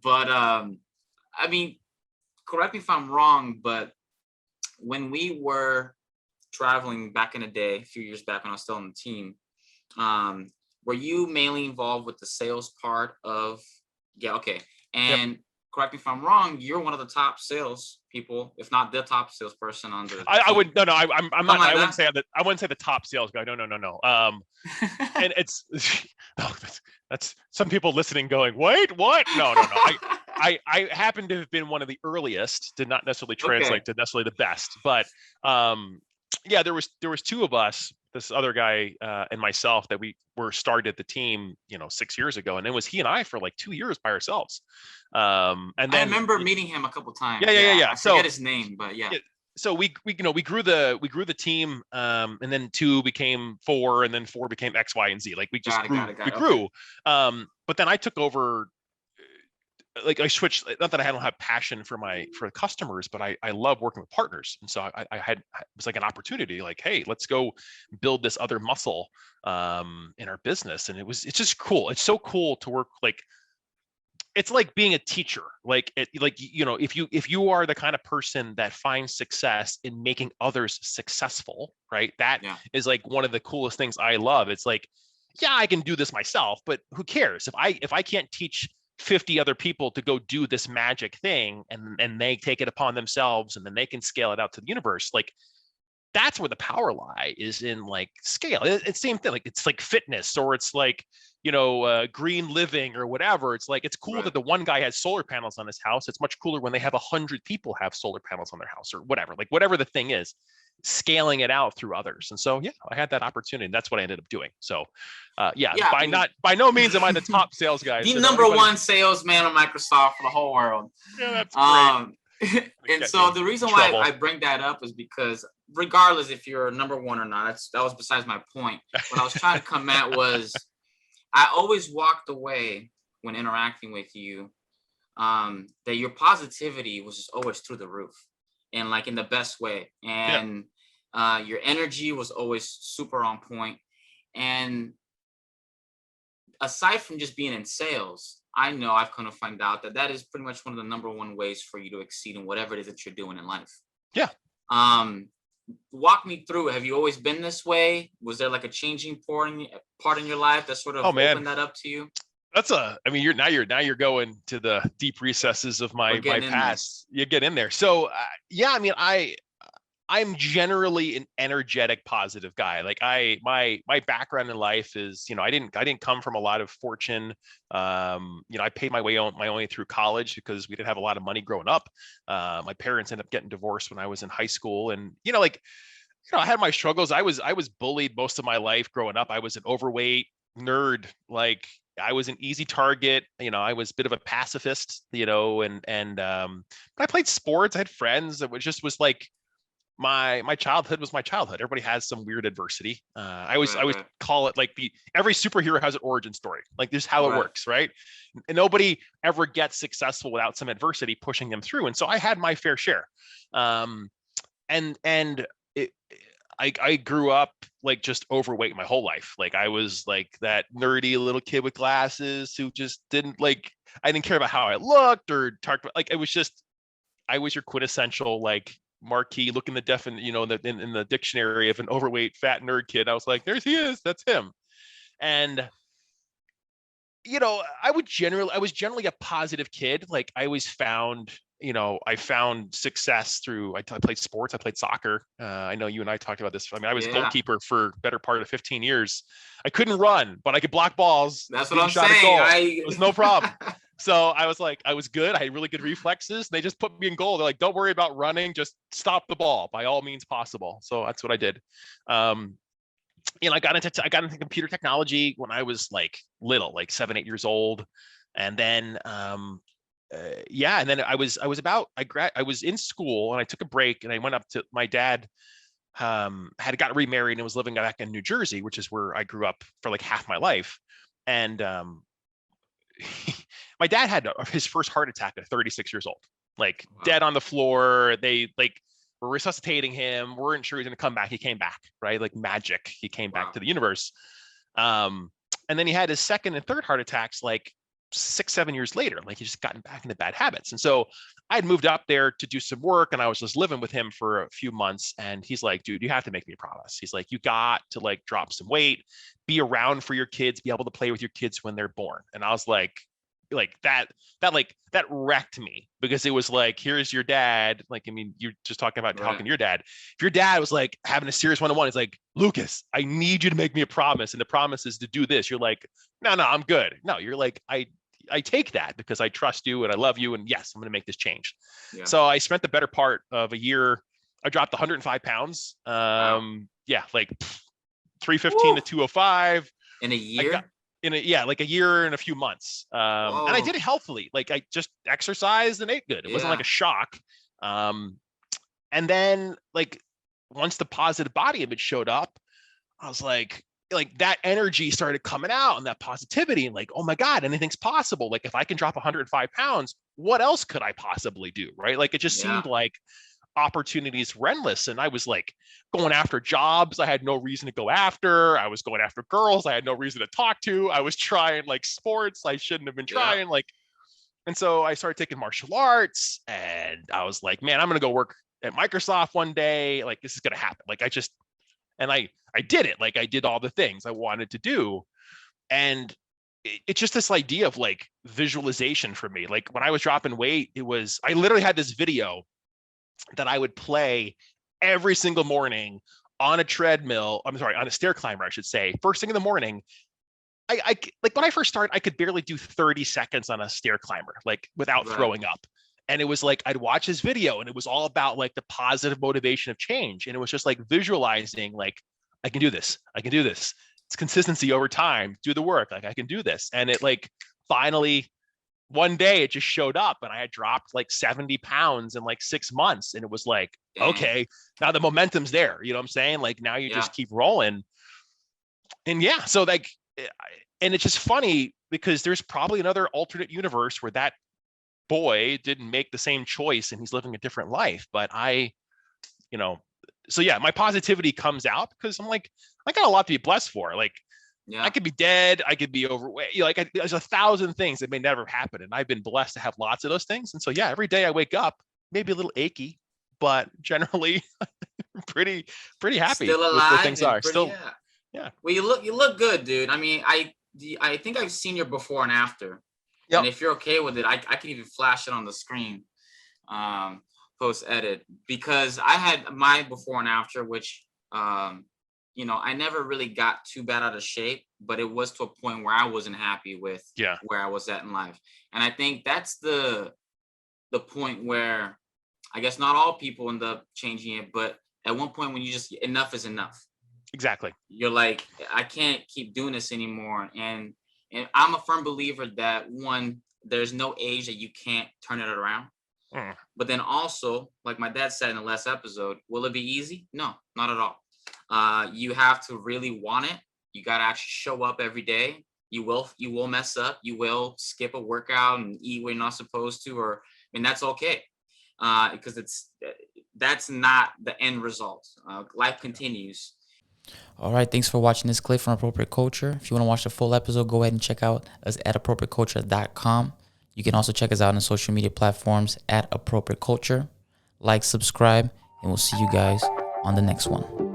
But I mean, correct me if I'm wrong, but when we were traveling back in the day, a few years back when I was still on the team, were you mainly involved with the sales part of? Yeah, okay. Yep. And correct me if I'm wrong, you're one of the top sales people, if not the top salesperson on the I team. would no, I'm not. Something like I wouldn't that. say I wouldn't say the top sales guy. No. And it's no, that's some people listening going, wait, what? No. I happen to have been one of the earliest. Did not necessarily Okay. translate to necessarily the best, but yeah, there was two of us, this other guy and myself, that we were started the team, 6 years ago, and it was he and I for like 2 years by ourselves. And I then remember meeting him a couple times. Yeah, yeah. I forget his name, but yeah. So we grew the team, and then two became four, and then four became X, Y, and Z. Like we just Got it, we got it. Okay. grew. But then I took over. Like I switched. Not that I don't have passion for customers, but I love working with partners, and so I had it was like an opportunity. Like, hey, let's go build this other muscle in our business, and it's just cool. It's so cool to work like. It's like being a teacher. Like if you are the kind of person that finds success in making others successful, right? That Yeah. is like one of the coolest things I love. It's like, yeah, I can do this myself, but who cares if I can't teach 50 other people to go do this magic thing, and they take it upon themselves, and then they can scale it out to the universe. Like, that's where the power lie is, in like scale. It's same thing. Like, it's like fitness, or it's like, green living or whatever. It's like, it's cool Right. that the one guy has solar panels on his house. It's much cooler when they have 100 people have solar panels on their house, or whatever, like whatever the thing is, scaling it out through others. And so, yeah, I had that opportunity, and that's what I ended up doing. So yeah, Yeah, I mean, by no means am I the top sales guy. the So no, number anybody, one salesman on Microsoft for the whole world. yeah, that's great. Um, and Get me so in the reason why trouble. I bring that up is because regardless if you're number one or not, that was besides my point. What I was trying to come at was I always walked away when interacting with you, that your positivity was just always through the roof, and like in the best way. Yeah. And your energy was always super on point. And aside from just being in sales, I know I've come to find out that that is pretty much one of the number one ways for you to exceed in whatever it is that you're doing in life. Yeah. Um, Walk me through it. Have you always been this way? Was there like a changing part in your life that sort Oh of man, opened that up to you? I mean, you're going to the deep recesses of We're my getting in there. past. You get in there. So yeah, I mean, I'm generally an energetic, positive guy. Like, my background in life is, I didn't come from a lot of fortune. I paid my own way through college because we didn't have a lot of money growing up. My parents ended up getting divorced when I was in high school, and I had my struggles. I was bullied most of my life growing up. I was an overweight nerd. Like, I was an easy target. I was a bit of a pacifist. But I played sports. I had friends. That was like, my childhood was my childhood. Everybody has some weird adversity. I always Right, call it like every superhero has an origin story. Like, this is how it right. works, right? And nobody ever gets successful without some adversity pushing them through. And so I had my fair share. Um, and it, I grew up like just overweight my whole life. Like, I was like that nerdy little kid with glasses who just I didn't care about how I looked or talked about, like, I was your quintessential, like, marquee, look in the in the dictionary of an overweight fat nerd kid. I was like, there's he is, that's him. And I was generally a positive kid. Like, I found success through, I played sports. I played soccer. I know you and I talked about this. I mean, I was Yeah, goalkeeper for better part of 15 years. I couldn't run, but I could block balls that's what being I'm shot at saying. goal. It was no problem. So I was like, I was good. I had really good reflexes. They just put me in goal. They're like, don't worry about running. Just stop the ball by all means possible. So that's what I did. I got into computer technology when I was like little, like 7, 8 years old. And then, and then I was in school, and I took a break, and I went up to my dad, had got remarried and was living back in New Jersey, which is where I grew up for like half my life. And, my dad had his first heart attack at 36 years old, like Wow. dead on the floor. They like were resuscitating him. Weren't sure he was going to come back. He came back, right? Like magic. He came back Wow. to the universe. And then he had his second and third heart attacks, like 6-7 years later. Like he's just gotten back into bad habits. And so I had moved up there to do some work, and I was just living with him for a few months. And he's like, dude, you have to make me a promise. He's like, you got to like drop some weight, be around for your kids, be able to play with your kids when they're born. And I was like that wrecked me, because it was like, here's your dad. Like, I mean, you're just talking about talking to your dad. If your dad was like having a serious one-on-one, it's like, Lucas, I need you to make me a promise. And the promise is to do this. You're like, no, I'm good. No, you're like, I take that because I trust you and I love you. And yes, I'm going to make this change. Yeah. So I spent the better part of a year. I dropped 105 pounds. Wow. Yeah. Like 315 to 205 in a year. Like a year and a few months. And I did it healthily. Like I just exercised and ate good. It wasn't like a shock. And then like once the positive body image showed up, I was like that energy started coming out, and that positivity, and like, oh my God, anything's possible. Like if I can drop 105 pounds, what else could I possibly do? Right. Like it just seemed like opportunities were endless. And I was like going after jobs I had no reason to go after. I was going after girls I had no reason to talk to. I was trying like sports I shouldn't have been trying. Like, and so I started taking martial arts, and I was like, man, I'm going to go work at Microsoft one day. Like this is going to happen. Like I did it. Like I did all the things I wanted to do. And it's just this idea of like visualization for me. Like when I was dropping weight, I literally had this video that I would play every single morning on a treadmill. I'm sorry, on a stair climber, I should say. First thing in the morning. I like when I first started, I could barely do 30 seconds on a stair climber, like without throwing up. And it was like, I'd watch his video, and it was all about like the positive motivation of change. And it was just like visualizing, like, I can do this. I can do this. It's consistency over time. Do the work. Like I can do this. And it like finally one day it just showed up, and I had dropped like 70 pounds in like 6 months. And it was like, okay, now the momentum's there. You know what I'm saying? Like now you just keep rolling. And so like, and it's just funny because there's probably another alternate universe where that boy didn't make the same choice and he's living a different life. But so my positivity comes out because I'm like, I got a lot to be blessed for. Like, I could be dead. I could be overweight. There's 1,000 things that may never happen. And I've been blessed to have lots of those things. And so, every day I wake up, maybe a little achy, but generally pretty happy still alive with where things are. Still. Well, you look good, dude. I mean, I think I've seen your before and after. Yep. And if you're okay with it, I can even flash it on the screen. Post edit, because I had my before and after, which I never really got too bad out of shape, but it was to a point where I wasn't happy with where I was at in life. And I think that's the point where I guess not all people end up changing it, but at one point when you just, enough is enough. Exactly. You're like, I can't keep doing this anymore. And I'm a firm believer that one, there's no age that you can't turn it around. But then also, like my dad said in the last episode, will it be easy? No, not at all. You have to really want it. You got to actually show up every day. You will mess up. You will skip a workout and eat what you're not supposed to, that's okay. Because that's not the end result. Life continues. All right, thanks for watching this clip from Appropriate Culture. If you want to watch the full episode, go ahead and check out us at appropriateculture.com. You can also check us out on social media platforms at Appropriate Culture. Like, subscribe, and we'll see you guys on the next one.